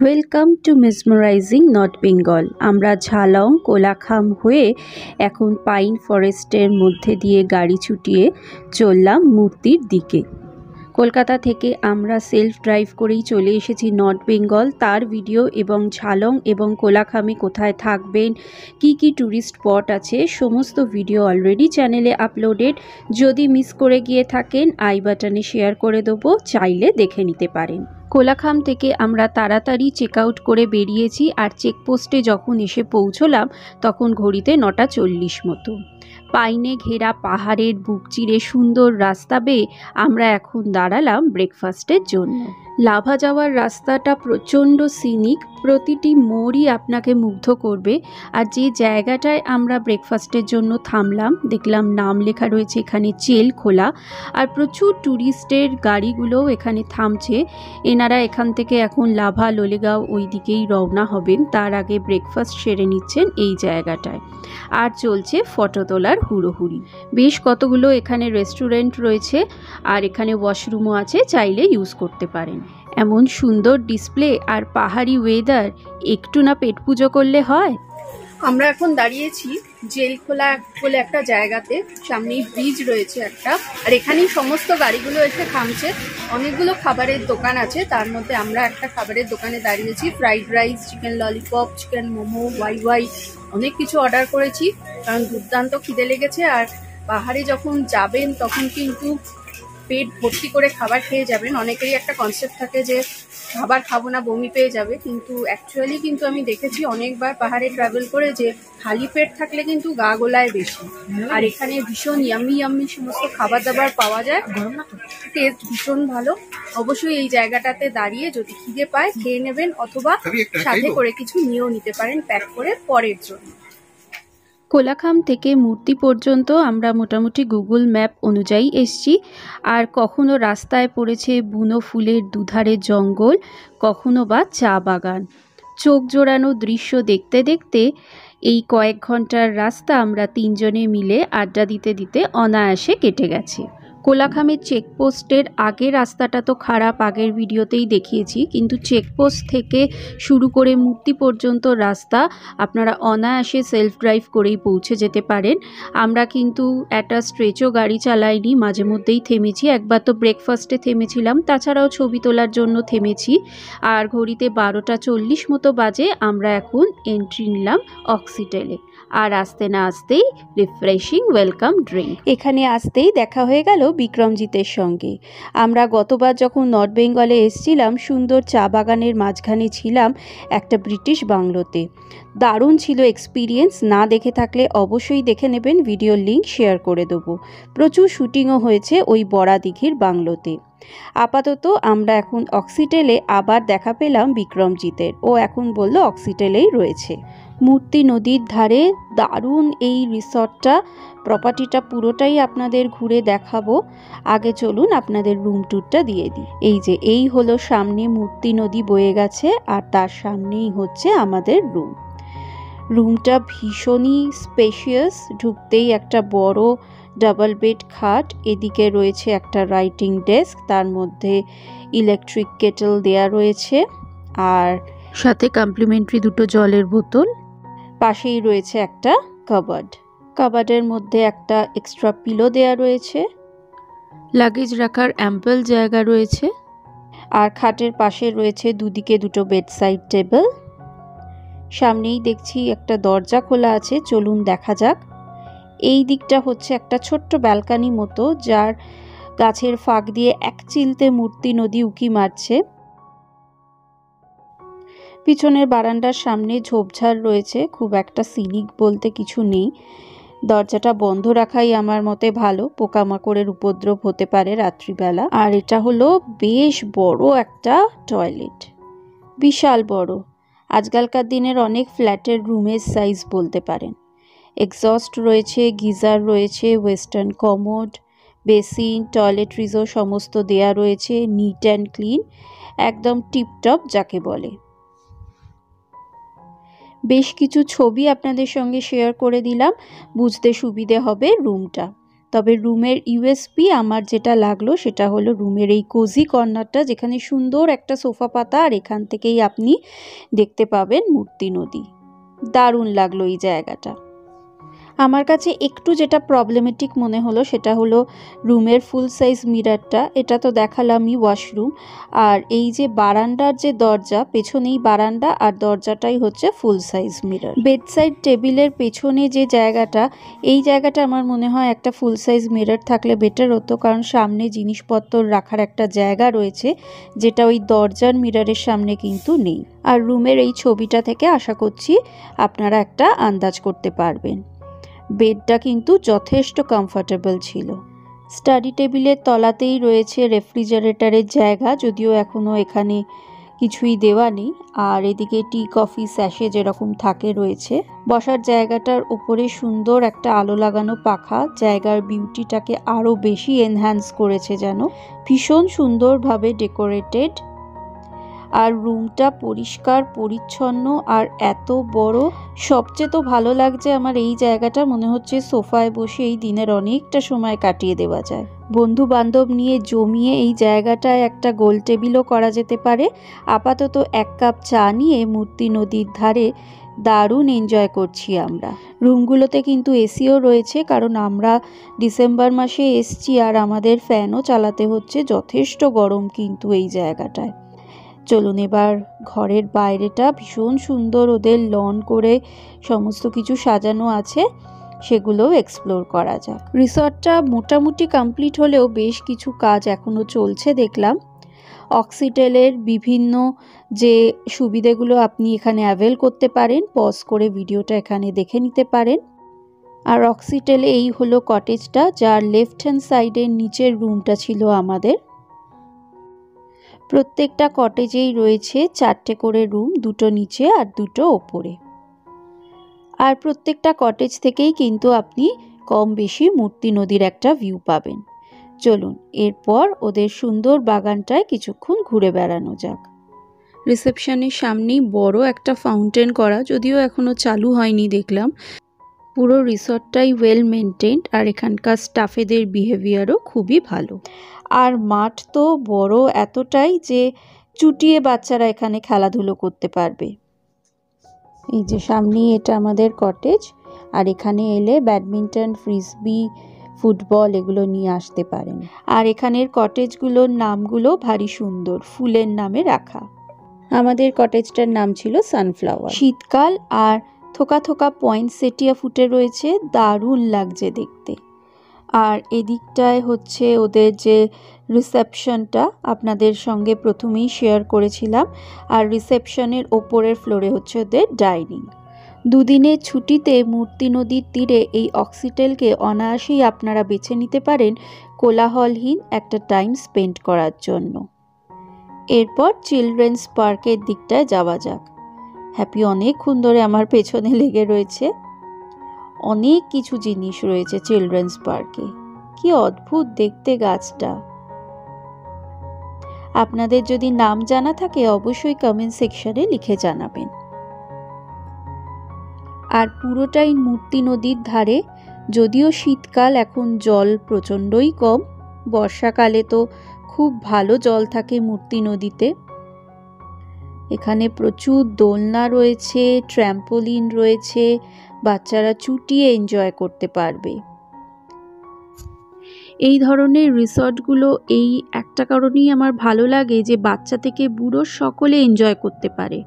Welcome to mesmerising north Bengal. আমরা ঝালং কোলাখাম হয়ে এখন পাইন ফরেস্টের মধ্যে দিয়ে গাড়ি ছুটিয়ে চললাম মূর্তির দিকে। কলকাতা থেকে আমরা সেলফ ড্রাইভ করেই চলে এসেছি নর্থ বেঙ্গল। তার ভিডিও এবং ঝালং এবং কোলাখামে কোথায় থাকবেন, কি কি ট্যুরিস্ট স্পট আছে, সমস্ত ভিডিও অলরেডি চ্যানেলে আপলোডেড। যদি মিস করে গিয়ে থাকেন আই বাটনে শেয়ার করে দেবো, চাইলে দেখে নিতে পারেন। কোলাখাম থেকে আমরা তাড়াতাড়ি চেক আউট করে বেরিয়েছি, আর চেকপোস্টে যখন এসে পৌঁছলাম তখন ঘড়িতে 9:40 মতো। পাইনে ঘেরা পাহাড়ের বুক চিরে সুন্দর রাস্তা বেয়ে আমরা এখন দাঁড়ালাম ব্রেকফাস্টের জন্য। লাভা যাওয়ার রাস্তাটা প্রচণ্ড সিনিক, প্রতিটি মোড়ই আপনাকে মুগ্ধ করবে। আর যে জায়গাটায় আমরা ব্রেকফাস্টের জন্য থামলাম, দেখলাম নাম লেখা রয়েছে এখানে চেল খোলা, আর প্রচুর ট্যুরিস্টের গাড়িগুলোও এখানে থামছে। এনারা এখান থেকে এখন লাভা লোলেগাঁও ওই দিকেই রওনা হবেন, তার আগে ব্রেকফাস্ট সেরে নিচ্ছেন এই জায়গাটায়। আর চলছে ফটো তোলার হুড়োহুড়ি। বেশ কতগুলো এখানে রেস্টুরেন্ট রয়েছে, আর এখানে ওয়াশরুমও আছে, চাইলে ইউজ করতে পারেন। এমন সুন্দর ডিসপ্লে আর পাহাড়ি ওয়েদার, একটু না পেট পুজো করলে হয়। আমরা এখন দাঁড়িয়েছি জেলখোলা বলে একটা জায়গাতে, সামনেই ব্রিজ রয়েছে একটা, আর এখানেই সমস্ত গাড়িগুলো এসে থামছে। অনেকগুলো খাবারের দোকান আছে, তার মধ্যে আমরা একটা খাবারের দোকানে দাঁড়িয়েছি। Fried rice, chicken lollipop, chicken momo, ওয়াই অনেক কিছু অর্ডার করেছি, কারণ দুর্দান্ত খিদে লেগেছে। আর পাহাড়ে যখন যাবেন তখন কিন্তু পেট ভর্তি করে খাবার খেয়ে যাবেন। অনেকেরই একটা কনসেপ্ট থাকে যে খাবার খাবো না, বমি পেয়ে যাবে, কিন্তু অ্যাকচুয়ালি কিন্তু আমি দেখেছি অনেকবার পাহাড়ে ট্রাভেল করে যে খালি পেট থাকলে কিন্তু গা গোলায় বেশি। আর এখানে ভীষণ ইয়াম্মি সমস্ত খাবার দাবার পাওয়া যায়, টেস্ট ভীষণ ভালো। অবশ্যই এই জায়গাটাতে দাঁড়িয়ে যদি খিদে পায় খেয়ে নেবেন, অথবা সাথে করে কিছু নিয়েও নিতে পারেন প্যাক করে পরের জন্য। কোলাখাম থেকে মূর্তি পর্যন্ত আমরা মোটামুটি গুগল ম্যাপ অনুযায়ী এসছি। আর কখনো রাস্তায় পড়েছে বুনো ফুলের দুধারে জঙ্গল, কখনো বা চা বাগান। চোখ জোড়ানো দৃশ্য দেখতে দেখতে এই কয়েক ঘন্টার রাস্তা আমরা তিনজনে মিলে আড্ডা দিতে দিতে অনায়াসে কেটে গেছে। কোলাখামের চেকপোস্টের আগে রাস্তাটা তো খারাপ, আগের ভিডিওতেই দেখিয়েছি, কিন্তু চেকপোস্ট থেকে শুরু করে মূর্তি পর্যন্ত রাস্তা আপনারা অনায়াসে সেলফ ড্রাইভ করেই পৌঁছে যেতে পারেন। আমরা কিন্তু একটা স্ট্রেচও গাড়ি চালাইনি, মাঝে মধ্যেই থেমেছি। একবার তো ব্রেকফাস্টে থেমেছিলাম, তাছাড়াও ছবি তোলার জন্য থেমেছি। আর ঘড়িতে 12:40 মতো বাজে। আমরা এখন এন্ট্রি নিলাম অক্সিটেলে, আর আসতে না আসতেই রিফ্রেশিং ওয়েলকাম ড্রিঙ্ক। এখানে আসতেই দেখা হয়ে গেল বিক্রমজিতের সঙ্গে। আমরা গতবার যখন নর্থ বেঙ্গলে এসেছিলাম, সুন্দর চা বাগানের মাঝখানে ছিলাম একটা ব্রিটিশ বাংলোতে। দারুণ ছিল এক্সপিরিয়েন্স, না দেখে থাকলে অবশ্যই দেখে নেবেন, ভিডিওর লিঙ্ক শেয়ার করে দেবো। প্রচুর শুটিংও হয়েছে ওই বড়া দিঘির বাংলোতে। আপাতত আমরা এখন অক্সিটেলে আবার দেখা পেলাম বিক্রমজিতের, ও এখন বলল অক্সিটেলেই রয়েছে। মূর্তি নদীর ধারে দারুণ এই রিসর্টটা, প্রপার্টিটা পুরোটাই আপনাদের ঘুরে দেখাবো। আগে চলুন আপনাদের রুম ট্যুরটা দিয়ে দিই। এই হলো সামনে মূর্তি নদী বয়ে গেছে, আর তার সামনেই হচ্ছে আমাদের রুমটা ভীষণই স্পেশিয়াস। ঢুকতেই একটা বড় ডাবল বেড খাট, এদিকে রয়েছে একটা রাইটিং ডেস্ক, তার মধ্যে ইলেকট্রিক কেটল দেয়া রয়েছে, আর সাথে কমপ্লিমেন্টারি 2টো জলের বোতল। পাশেই রয়েছে একটা কাবার্ডের মধ্যে একটা এক্সট্রা পিলো দেয়া রয়েছে, লাগেজ রাখার অ্যাম্পল জায়গা রয়েছে, আর খাটের পাশে রয়েছে দুদিকে 2টো বেডসাইড টেবিল। সামনেই দেখছি একটা দরজা খোলা আছে, চলুন দেখা যাক। এই দিকটা হচ্ছে একটা ছোট্ট ব্যালকানি মতো, যার গাছের ফাঁক দিয়ে এক চিলতে মূর্তি নদী উকি মারছে। পিছনের বারান্দার সামনে ঝোপঝাড় রয়েছে, খুব একটা সিনিক বলতে কিছু নেই। দরজাটা বন্ধ রাখাই আমার মতে ভালো, পোকামাকড়ের উপদ্রব হতে পারে রাত্রিবেলা। আর এটা হলো বেশ বড় একটা টয়লেট, বিশাল বড়, আজকালকার দিনের অনেক ফ্ল্যাটের রুমের সাইজ বলতে পারেন। এক্সস্ট রয়েছে, গিজার রয়েছে, ওয়েস্টার্ন কমোড, বেসিন, টয়লেট্রিজও সমস্ত দেয়া রয়েছে, নিট অ্যান্ড ক্লিন, একদম টিপটপ যাকে বলে। বেশ কিছু ছবি আপনাদের সঙ্গে শেয়ার করে দিলাম, বুঝতে সুবিধে হবে রুমটা। তবে রুমের ইউএসপি আমার যেটা লাগলো সেটা হলো রুমের এই কোজি কর্নারটা, যেখানে সুন্দর একটা সোফা পাতা, আর এখান থেকেই আপনি দেখতে পাবেন মূর্তি নদী। দারুণ লাগলো এই জায়গাটা। আমার কাছে একটু যেটা প্রবলেমেটিক মনে হলো সেটা হলো রুমের ফুল সাইজ মিররটা। এটা তো দেখালামই ওয়াশরুম, আর এই যে বারান্দার যে দরজা, পেছনেই বারান্দা আর দরজাটাই হচ্ছে ফুল সাইজ মিরর। বেডসাইড টেবিলের পেছনে যে জায়গাটা, এই জায়গাটা আমার মনে হয় একটা ফুল সাইজ মিরর থাকলে বেটার হতো, কারণ সামনে জিনিসপত্র রাখার একটা জায়গা রয়েছে যেটা ওই দরজার মিররের সামনে কিন্তু নেই। আর রুমের এই ছবিটা থেকে আশা করছি আপনারা একটা আন্দাজ করতে পারবেন। বেডটা কিন্তু যথেষ্ট কমফোর্টেবল ছিল। স্টাডি টেবিলের তলাতেই রয়েছে রেফ্রিজারেটরের জায়গা, যদিও এখনও এখানে কিছুই দেওয়া নেই। আর এদিকে টি কফি স্যাশে যেরকম থাকে রয়েছে। বসার জায়গাটার উপরে সুন্দর একটা আলো লাগানো পাখা জায়গার বিউটিটাকে আরও বেশি এনহ্যান্স করেছে যেন। ভীষণ সুন্দরভাবে ডেকোরেটেড, আর রুমটা পরিষ্কার পরিচ্ছন্ন আর এত বড়। সবচেয়ে তো ভালো লাগছে আমার এই জায়গাটা, মনে হচ্ছে সোফায় বসে এই দিনের অনেকটা সময় কাটিয়ে দেওয়া যায়। বন্ধু বান্ধব নিয়ে জমিয়ে এই জায়গাটায় একটা গোল টেবিলও করা যেতে পারে। আপাতত 1 কাপ চা নিয়ে মূর্তি নদীর ধারে দারুণ এনজয় করছি আমরা। রুমগুলোতে কিন্তু এসিও রয়েছে, কারণ আমরা ডিসেম্বর মাসে এসছি আর আমাদের ফ্যানও চালাতে হচ্ছে। যথেষ্ট গরম কিন্তু এই জায়গাটায়। চলুন এবার ঘরের বাইরেটা ভীষণ সুন্দর, ওদের লন করে সমস্ত কিছু সাজানো আছে, সেগুলোও এক্সপ্লোর করা যাক। রিসর্টটা মোটামুটি কমপ্লিট হলেও বেশ কিছু কাজ এখনও চলছে দেখলাম। অক্সিটেলের বিভিন্ন যে সুবিধেগুলো আপনি এখানে অ্যাভেল করতে পারেন, পজ করে ভিডিওটা এখানে দেখে নিতে পারেন। আর অক্সিটেলে এই হলো কটেজটা, যার লেফট হ্যান্ড সাইডের নিচের রুমটা ছিল আমাদের। প্রত্যেকটা কটেজেই রয়েছে 4টে করে রুম, 2টো নিচে আর 2টো ওপরে। আর প্রত্যেকটা কটেজ থেকেই কিন্তু আপনি কম বেশি মূর্তি নদীর একটা ভিউ পাবেন। চলুন এরপর ওদের সুন্দর বাগানটায় কিছুক্ষণ ঘুরে বেড়ানো যাক। রিসেপশনের সামনেই বড় একটা ফাউন্টেন করা, যদিও এখনো চালু হয়নি দেখলাম। পুরো রিসর্টটাই ওয়েল মেনটেন্ড, আর এখানকার স্টাফেদের বিহেভিয়ারও খুবই ভালো। আর মাঠ তো বড় এতটাই যে চুটিয়ে বাচ্চারা এখানে খেলাধুলো করতে পারবে। এই যে সামনেই এটা আমাদের কটেজ, আর এখানে এলে ব্যাডমিন্টন, ফ্রিসবি, ফুটবল এগুলো নিয়ে আসতে পারেন। আর এখানের কটেজগুলোর নামগুলো ভারী সুন্দর, ফুলের নামে রাখা। আমাদের কটেজটার নাম ছিল সানফ্লাওয়ার। শীতকাল আর থোকা থোকা পয়েন্টসেটিয়া ফুটে রয়েছে, দারুণ লাগছে দেখতে। আর এদিকটায় হচ্ছে ওদের যে রিসেপশনটা আপনাদের সঙ্গে প্রথমেই শেয়ার করেছিলাম, আর রিসেপশনের ওপরের ফ্লোরে হচ্ছে ওদের ডাইনিং। দুদিনের ছুটিতে মূর্তি নদীর তীরে এই অক্সিটেলকে অনায়াসেই আপনারা বেছে নিতে পারেন কোলাহলহীন একটা টাইম স্পেন্ড করার জন্য। এরপর চিলড্রেন্স পার্কের দিকটায় যাওয়া যাক। হ্যাপি অনেকক্ষণ ধরে আমার পেছনে লেগে রয়েছে। অনেক কিছু জিনিস রয়েছে চিলড্রেন্স পার্কে। কি অদ্ভুত দেখতে গাছটা। আপনাদের যদি নাম জানা থাকে অবশ্যই কমেন্ট সেকশনে লিখে জানাবেন। আর পুরোটাই মূর্তি নদীর ধারে। যদিও শীতকাল, এখন জল প্রচণ্ডই কম। বর্ষাকালে তো খুব ভালো জল থাকে মূর্তি নদীতে। এখানে প্রচুর দোলনা রয়েছে, ট্র্যাম্পোলিন রয়েছে, বাচ্চারা চুটিয়ে এনজয় করতে পারবে। এই ধরনের রিসর্টগুলো এই একটা কারণেই আমার ভালো লাগে যে বাচ্চা থেকে বুড়ো সকলে এনজয় করতে পারে।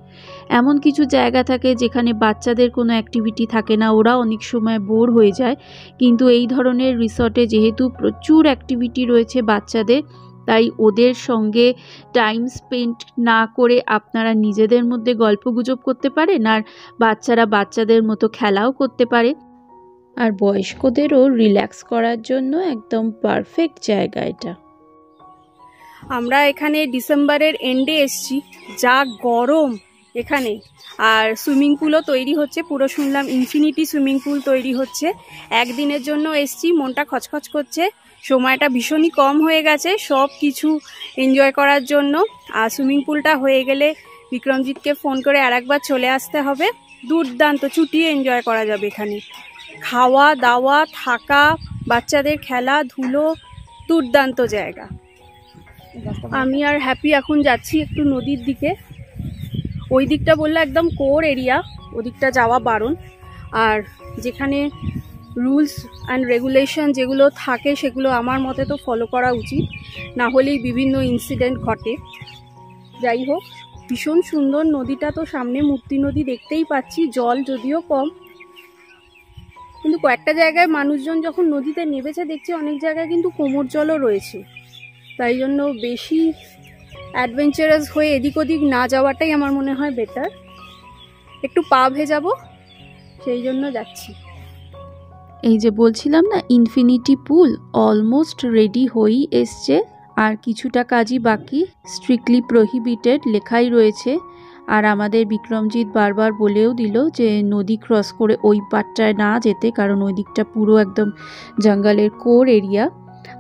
এমন কিছু জায়গা থাকে যেখানে বাচ্চাদের কোনো অ্যাক্টিভিটি থাকে না, ওরা অনেক সময় বোর হয়ে যায়। কিন্তু এই ধরনের রিসর্টে যেহেতু প্রচুর অ্যাক্টিভিটি রয়েছে বাচ্চাদের, তাই ওদের সঙ্গে টাইম স্পেন্ড না করে আপনারা নিজেদের মধ্যে গল্পগুজব করতে পারেন, আর বাচ্চারা বাচ্চাদের মতো খেলাও করতে পারে। আর বয়স্কদেরও রিল্যাক্স করার জন্য একদম পারফেক্ট জায়গা এটা। আমরা এখানে ডিসেম্বরের এন্ডে এসছি, যা গরম এখানে। আর সুইমিং পুলও তৈরি হচ্ছে, পুরো শুনলাম ইনফিনিটি সুইমিং পুল তৈরি হচ্ছে। একদিনের জন্য এসছি, মনটা খচখচ করছে। সময়টা ভীষণই কম হয়ে গেছে সব কিছু এনজয় করার জন্য। আর সুইমিং পুলটা হয়ে গেলে বিক্রমজিৎকে ফোন করে আরেকবার চলে আসতে হবে। দুর্দান্ত চুটিয়ে এনজয় করা যাবে এখানে। খাওয়া দাওয়া, থাকা, বাচ্চাদের খেলাধুলো দুর্দান্ত জায়গা। আমি আর হ্যাপি এখন যাচ্ছি একটু নদীর দিকে। ওই দিকটা বললে একদম কোর এরিয়া, ওদিকটা যাওয়া বারণ। আর যেখানে রুলস অ্যান্ড রেগুলেশন যেগুলো থাকে সেগুলো আমার মতে তো ফলো করা উচিত, না হলেই বিভিন্ন ইনসিডেন্ট ঘটে। যাই হোক, ভীষণ সুন্দর নদীটা। তো সামনে মূর্তি নদী দেখতেই পাচ্ছি, জল যদিও কম, কিন্তু কয়েকটা জায়গায় মানুষজন যখন নদীতে নেমেছে দেখছি অনেক জায়গায় কিন্তু কোমর জলও রয়েছে। তাই জন্য বেশি অ্যাডভেঞ্চারাস হয়ে এদিক ওদিক না যাওয়াটাই আমার মনে হয় বেটার। একটু পা ভেজাবো, সেই জন্য যাচ্ছি। এই যে বলছিলাম না, ইনফিনিটি পুল অলমোস্ট রেডি হয়েই এসছে, আর কিছুটা কাজই বাকি। স্ট্রিক্টলি প্রহিবিটেড লেখাই রয়েছে। আর আমাদের বিক্রমজিৎ বারবার বলেও দিল যে নদী ক্রস করে ওই পাটটায় না যেতে, কারণ ওই দিকটা পুরো একদম জঙ্গলের কোর এরিয়া।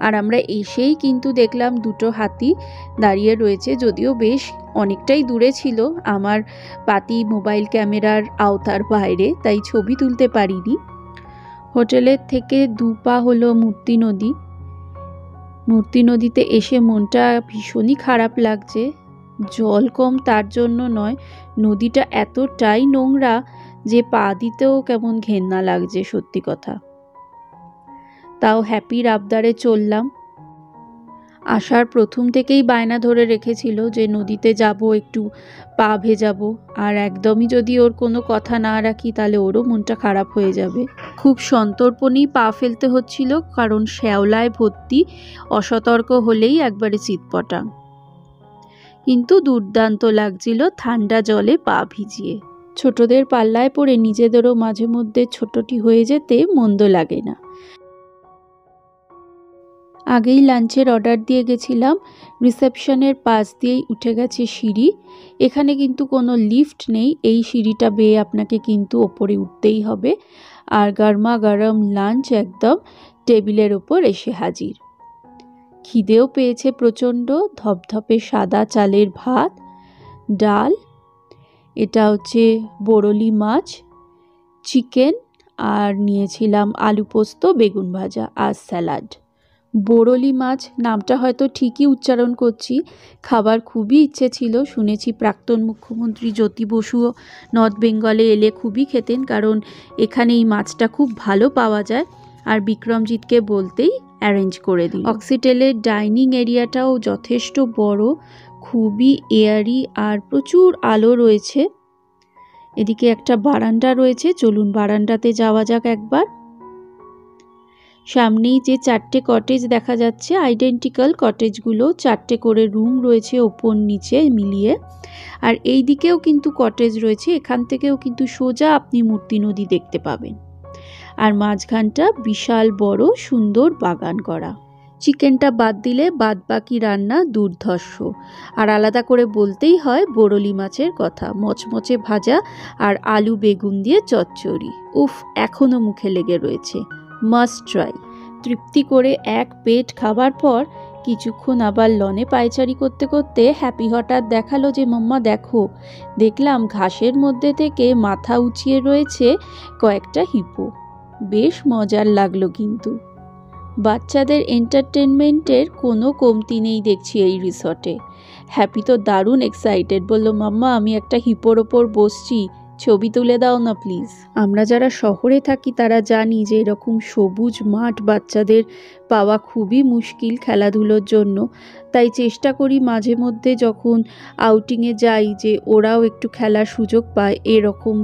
আর আমরা এসেই কিন্তু দেখলাম দুটো হাতি দাঁড়িয়ে রয়েছে, যদিও বেশ অনেকটাই দূরে ছিল, আমার পাতি মোবাইল ক্যামেরার আওতার বাইরে, তাই ছবি তুলতে পারিনি। হোটেলের থেকে 2 পা হলো মূর্তি নদী। মূর্তি নদীতে এসে মনটা ভীষণই খারাপ লাগছে। জল কম তার জন্য নয়, নদীটা এতটাই নোংরা যে পা দিতেও কেমন ঘেন্না লাগছে, সত্যি কথা। তাও হ্যাপির আবদারে চললাম। আসার প্রথম থেকেই বায়না ধরে রেখেছিল যে নদীতে যাব, একটু পা ভেজাবো, আর একদমই যদি ওর কোনো কথা না রাখি তাহলে ওরও মনটা খারাপ হয়ে যাবে। খুব সন্তর্পণেই পা ফেলতে হচ্ছিল, কারণ শ্যাওলায় ভর্তি, অসতর্ক হলেই একবারে চিৎপটাং। কিন্তু দুর্দান্ত লাগছিল ঠান্ডা জলে পা ভিজিয়ে। ছোটদের পাল্লায় পড়ে নিজেদেরও মাঝে মধ্যে ছোটটি হয়ে যেতে মন্দ লাগে না। আগেই লাঞ্চের অর্ডার দিয়ে গেছিলাম। রিসেপশনের পাশ দিয়েই উঠে গেছে সিঁড়ি। এখানে কিন্তু কোনো লিফট নেই, এই সিঁড়িটা বেয়ে আপনাকে কিন্তু ওপরে উঠতেই হবে। আর গরমা গরম লাঞ্চ একদম টেবিলের ওপর এসে হাজির। খিদেও পেয়েছে প্রচণ্ড। ধপধপে সাদা চালের ভাত, ডাল, এটা হচ্ছে বরলি মাছ, চিকেন, আর নিয়েছিলাম আলু পোস্ত, বেগুন ভাজা আর স্যালাড। বরলি মাছ নামটা হয়তো ঠিকই উচ্চারণ করছি। খাবার খুবই ইচ্ছে ছিল, শুনেছি প্রাক্তন মুখ্যমন্ত্রী জ্যোতি বসুও নর্থ বেঙ্গলে এলে খুবই খেতেন, কারণ এখানে এই মাছটা খুব ভালো পাওয়া যায়। আর বিক্রমজিৎকে বলতেই অ্যারেঞ্জ করে দিই। অক্সিটেলের ডাইনিং এরিয়াটাও যথেষ্ট বড়, খুবই এয়ারি, আর প্রচুর আলো রয়েছে। এদিকে একটা বারান্দা রয়েছে, চলুন বারান্দাতে যাওয়া যাক একবার। সামনেই যে 4টে কটেজ দেখা যাচ্ছে, আইডেন্টিক্যাল কটেজগুলো, 4টে করে রুম রয়েছে ওপর নিচে মিলিয়ে। আর এই দিকেও কিন্তু কটেজ রয়েছে, এখান থেকেও কিন্তু সোজা আপনি মূর্তি নদী দেখতে পাবেন। আর মাঝখানটা বিশাল বড় সুন্দর বাগান করা। চিকেনটা বাদ দিলে বাদ বাকি রান্না দুর্ধর্ষ। আর আলাদা করে বলতেই হয় বরলি মাছের কথা, মচমচে ভাজা আর আলু বেগুন দিয়ে চচ্চড়ি, উফ, এখনও মুখে লেগে রয়েছে। Must try. তৃপ্তি করে এক পেট খাবার পর কিছুক্ষণ আবার লনে পায়চারি করতে করতে হ্যাপি হঠাৎ দেখালো যে মাম্মা দেখো। দেখলাম ঘাসের মধ্যে থেকে মাথা উঁচিয়ে রয়েছে কয়েকটা হিপো। বেশ মজার লাগলো কিন্তু। বাচ্চাদের এন্টারটেনমেন্টের কোনো কমতি নেই দেখছি এই রিসর্টে। হ্যাপি তো দারুণ এক্সাইটেড, বলল মাম্মা আমি একটা হিপোর ওপর বসছি, ছবি তুলে দাও না প্লিজ। আমরা যারা শহরে থাকি তারা জানি যে এরকম সবুজ মাঠ বাচ্চাদের পাওয়া খুবই মুশকিল খেলাধুলোর জন্য, তাই চেষ্টা করি মাঝে মধ্যে যখন আউটিংয়ে যাই যে ওরাও একটু খেলার সুযোগ পায় এরকম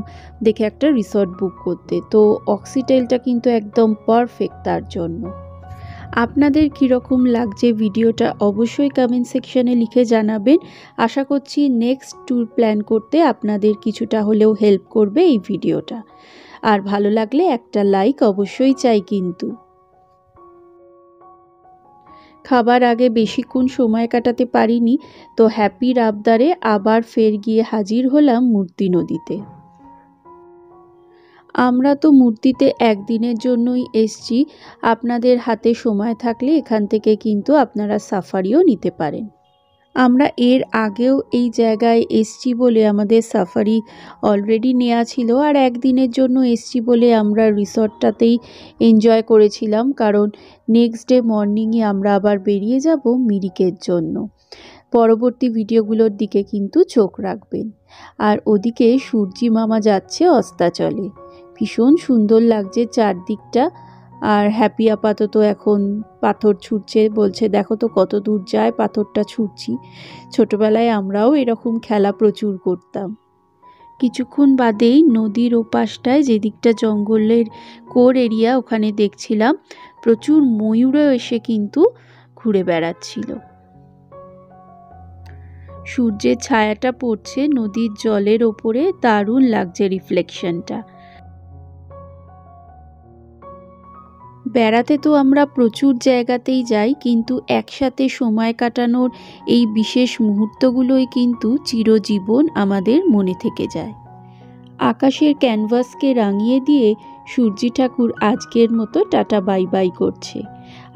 দেখে একটা রিসর্ট বুক করতে। তো অক্সিটেলটা কিন্তু একদম পারফেক্ট তার জন্য। আপনাদের কীরকম লাগছে ভিডিওটা অবশ্যই কমেন্ট সেকশনে লিখে জানাবেন। আশা করছি নেক্সট ট্যুর প্ল্যান করতে আপনাদের কিছুটা হলেও হেল্প করবে এই ভিডিওটা। আর ভালো লাগলে একটা লাইক অবশ্যই চাই কিন্তু। খাবার আগে বেশিক্ষণ সময় কাটাতে পারিনি, তো হ্যাপির আবদারে আবার ফের গিয়ে হাজির হলাম মূর্তি নদীতে। আমরা তো মূর্তিতে একদিনের জন্যই এসছি, আপনাদের হাতে সময় থাকলে এখান থেকে কিন্তু আপনারা সাফারিও নিতে পারেন। আমরা এর আগেও এই জায়গায় এসছি বলে আমাদের সাফারি অলরেডি নেওয়া ছিল, আর একদিনের জন্য এসছি বলে আমরা রিসর্টটাতেই এনজয় করেছিলাম, কারণ নেক্সট ডে মর্নিংয়ে আমরা আবার বেরিয়ে যাব মিরিকের জন্য। পরবর্তী ভিডিওগুলোর দিকে কিন্তু চোখ রাখবেন। আর ওদিকে সূর্যি মামা যাচ্ছে অস্তাচলে, ভীষণ সুন্দর লাগছে চারদিকটা। আর হ্যাপি আপাতত এখন পাথর ছুটছে, বলছে দেখো তো কত দূর যায় পাথরটা ছুটছি। ছোটবেলায় আমরাও এরকম খেলা প্রচুর করতাম। কিছুক্ষণ বাদেই নদীর ওপাশটায় যেদিকটা জঙ্গলের কোর এরিয়া, ওখানে দেখছিলাম প্রচুর ময়ূরও এসে কিন্তু ঘুরে বেড়াচ্ছিল। সূর্যের ছায়াটা পড়ছে নদীর জলের ওপরে, দারুণ লাগছে রিফ্লেকশনটা। বেড়াতে তো আমরা প্রচুর জায়গাতেই যাই, কিন্তু একসাথে সময় কাটানোর এই বিশেষ মুহূর্তগুলোই কিন্তু চিরজীবন আমাদের মনে থেকে যায়। আকাশের ক্যানভাসকে রাঙিয়ে দিয়ে সূর্যি ঠাকুর আজকের মতো টাটা বাই বাই করছে,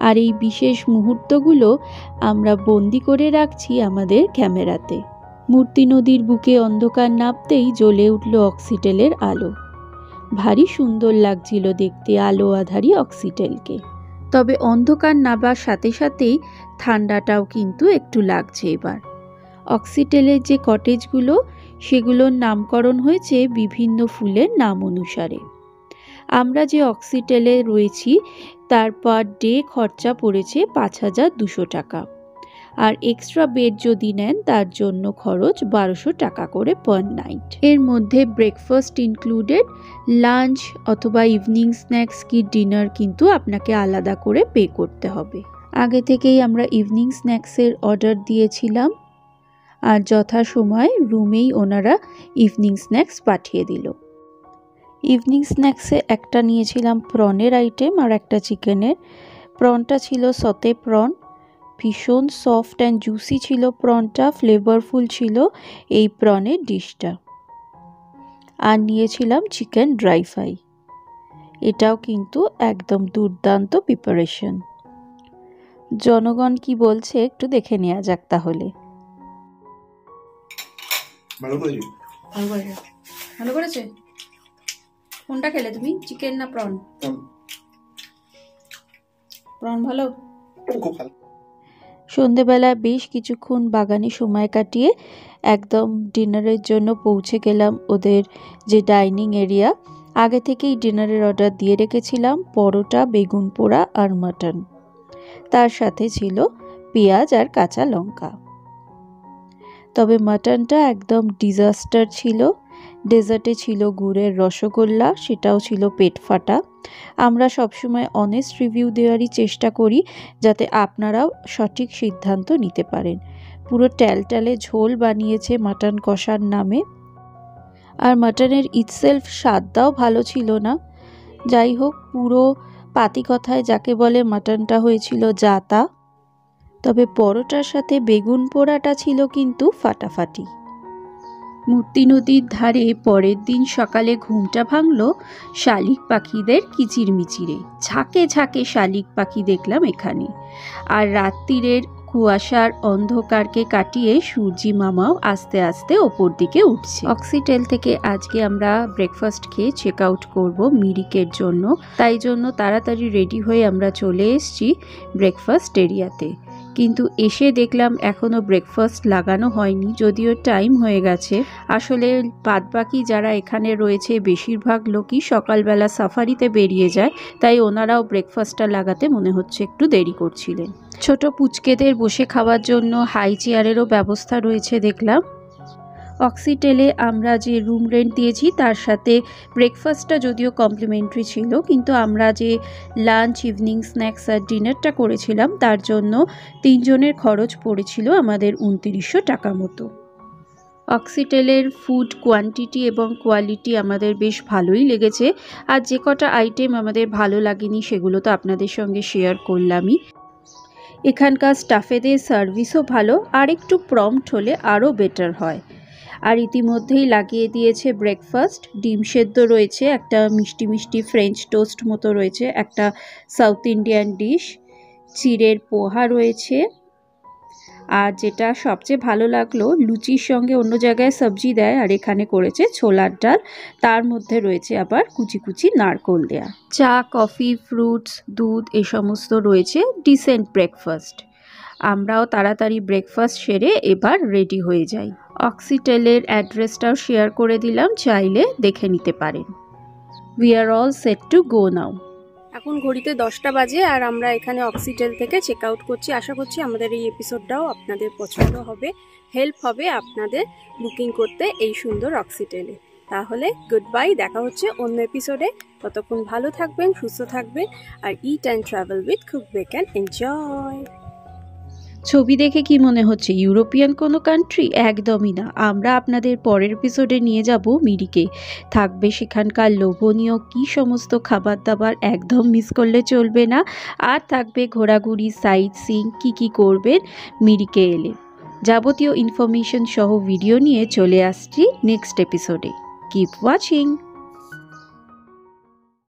আর এই বিশেষ মুহূর্তগুলো আমরা বন্দি করে রাখছি আমাদের ক্যামেরাতে। মূর্তি নদীর বুকে অন্ধকার নামতেই জ্বলে উঠল অক্সিটেলের আলো। ভারী সুন্দর লাগছিল দেখতে আলো আধারি অক্সিটেলকে। তবে অন্ধকার নাবার সাথে সাথেই ঠান্ডাটাও কিন্তু একটু লাগছে এবার। অক্সিটেলের যে কটেজগুলো, সেগুলোর নামকরণ হয়েছে বিভিন্ন ফুলের নাম অনুসারে। আমরা যে অক্সিটেলে রয়েছি তার পার ডে খরচা পড়েছে 5,200 টাকা, আর এক্সট্রা বেড যদি নেন তার জন্য খরচ 1200 টাকা করে পার নাইট। এর মধ্যে ব্রেকফাস্ট ইনক্লুডেড, লাঞ্চ অথবা ইভিনিং স্ন্যাক্স কি ডিনার কিন্তু আপনাকে আলাদা করে পে করতে হবে। আগে থেকেই আমরা ইভিনিং স্ন্যাক্সের অর্ডার দিয়েছিলাম, আর যথাসময়ে রুমেই ওনারা ইভিনিং স্ন্যাক্স পাঠিয়ে দিল। ইভিনিং স্ন্যাক্সে একটা নিয়েছিলাম প্রনের আইটেম আর একটা চিকেনের। প্রনটা ছিল সতে প্রন, ভীষণ সফট অ্যান্ড জুসি ছিল প্রনটা, ফ্লেভারফুল ছিল এই প্রনের ডিশটা। আর নিয়েছিলাম চিকেন ড্রাই ফ্রাই, এটাও কিন্তু একদম দুর্দান্ত প্রিপারেশন। জনগণ কি বলছে একটু দেখে নেওয়া যাক তাহলে। ভালো করেছে। কোনটা খেলে তুমি, চিকেন না প্রন? প্রন ভালো, খুব ভালো। সন্ধেবেলা বেশ কিছুক্ষণ বাগানে সময় কাটিয়ে একদম ডিনারের জন্য পৌঁছে গেলাম ওদের যে ডাইনিং এরিয়া। আগে থেকেই ডিনারের অর্ডার দিয়ে রেখেছিলাম, পরোটা, বেগুন পোড়া আর মাটন, তার সাথে ছিল পেঁয়াজ আর কাঁচা লঙ্কা। তবে মাটনটা একদম ডিজাস্টার ছিল। ডেজার্টে ছিল গুড়ের রসগোল্লা, সেটাও ছিল পেট ফাটা। আমরা সবসময় অনেস্ট রিভিউ দেওয়ারই চেষ্টা করি, যাতে আপনারাও সঠিক সিদ্ধান্ত নিতে পারেন। পুরো ট্যালট্যালে ঝোল বানিয়েছে মাটন কষার নামে, আর মাটনের ইটসেলফ স্বাদটাও ভালো ছিল না। যাই হোক, পুরো পাতি কথায় যাকে বলে মাটনটা হয়েছিল জাতা। তবে পরোটার সাথে বেগুন পোড়াটা ছিল কিন্তু ফাটাফাটি। মূর্তি নদীর ধারে পরের দিন সকালে ঘুমটা ভাঙল শালিক পাখিদের কিচিরমিচিরে। ঝাঁকে ঝাঁকে শালিক পাখি দেখলাম এখানে। আর রাত্রিরের কুয়াশার অন্ধকারকে কাটিয়ে সূর্যি মামাও আস্তে আস্তে ওপর দিকে উঠছে। অক্সিটেল থেকে আজকে আমরা ব্রেকফাস্ট খেয়ে চেক আউট করবো মিরিকের জন্য, তাই জন্য তাড়াতাড়ি রেডি হয়ে আমরা চলে এসেছি ব্রেকফাস্ট এরিয়াতে। কিন্তু এসে দেখলাম এখনও ব্রেকফাস্ট লাগানো হয়নি, যদিও টাইম হয়ে গেছে। আসলে বাদবাকি যারা এখানে রয়েছে বেশিরভাগ লোকই সকালবেলা সাফারিতে বেরিয়ে যায়, তাই ওনারাও ব্রেকফাস্টটা লাগাতে মনে হচ্ছে একটু দেরি করছিলেন। ছোট পুচকেদের বসে খাওয়ার জন্য হাই চেয়ারেরও ব্যবস্থা রয়েছে দেখলাম। অক্সিটেলে আমরা যে রুম রেন্ট দিয়েছি তার সাথে ব্রেকফাস্টটা যদিও কমপ্লিমেন্টারি ছিল, কিন্তু আমরা যে লাঞ্চ, ইভিনিং স্ন্যাক্স আর ডিনারটা করেছিলাম তার জন্য 3 জনের খরচ পড়েছিল আমাদের 2900 টাকা মতো। অক্সিটেলের ফুড কোয়ান্টিটি এবং কোয়ালিটি আমাদের বেশ ভালোই লেগেছে, আর যে কটা আইটেম আমাদের ভালো লাগেনি সেগুলো তো আপনাদের সঙ্গে শেয়ার করলামই। এখানকার স্টাফেদের সার্ভিসও ভালো, আর একটু প্রম্পট হলে আরও বেটার হয়। আর ইতিমধ্যেই লাগিয়ে দিয়েছে ব্রেকফাস্ট। ডিম সেদ্ধ রয়েছে, একটা মিষ্টি মিষ্টি ফ্রেঞ্চ টোস্ট মতো রয়েছে, একটা সাউথ ইন্ডিয়ান ডিশ, চিড়ের পোহা রয়েছে, আর যেটা সবচেয়ে ভালো লাগলো, লুচির সঙ্গে অন্য জায়গায় সবজি দেয় আর এখানে করেছে ছোলার ডাল, তার মধ্যে রয়েছে আবার কুচি কুচি নারকোল দেয়া। চা, কফি, ফ্রুটস, দুধ এ সমস্ত রয়েছে। Decent breakfast. আমরাও তাড়াতাড়ি ব্রেকফাস্ট সেরে এবার রেডি হয়ে যাই। অক্সিটেলের অ্যাড্রেসটাও শেয়ার করে দিলাম, চাইলে দেখে নিতে পারেন। We are all set to go now. এখন ঘড়িতে 10টা বাজে আর আমরা এখানে অক্সিটেল থেকে চেক আউট করছি। আশা করছি আমাদের এই এপিসোডটাও আপনাদের পছন্দ হবে, হেল্প হবে আপনাদের বুকিং করতে এই সুন্দর অক্সিটেলে। তাহলে গুড বাই, দেখা হচ্ছে অন্য এপিসোডে। ততক্ষণ ভালো থাকবেন, সুস্থ থাকবেন আর eat and travel with cook bake and enjoy. ছবি দেখে কি মনে হচ্ছে ইউরোপিয়ান কোনো কান্ট্রি? একদমই না। আমরা আপনাদের পরের এপিসোডে নিয়ে যাব মিরিকে। থাকবে সেখানকার লোভনীয় কি সমস্ত খাবার দাবার, একদম মিস করলে চলবে না। আর থাকবে ঘোরাঘুরি, সাইট সিইং, কী করবেন মিরিকে এলে। যাবতীয় ইনফরমেশন সহ ভিডিও নিয়ে চলে আসছি নেক্সট এপিসোডে। Keep watching.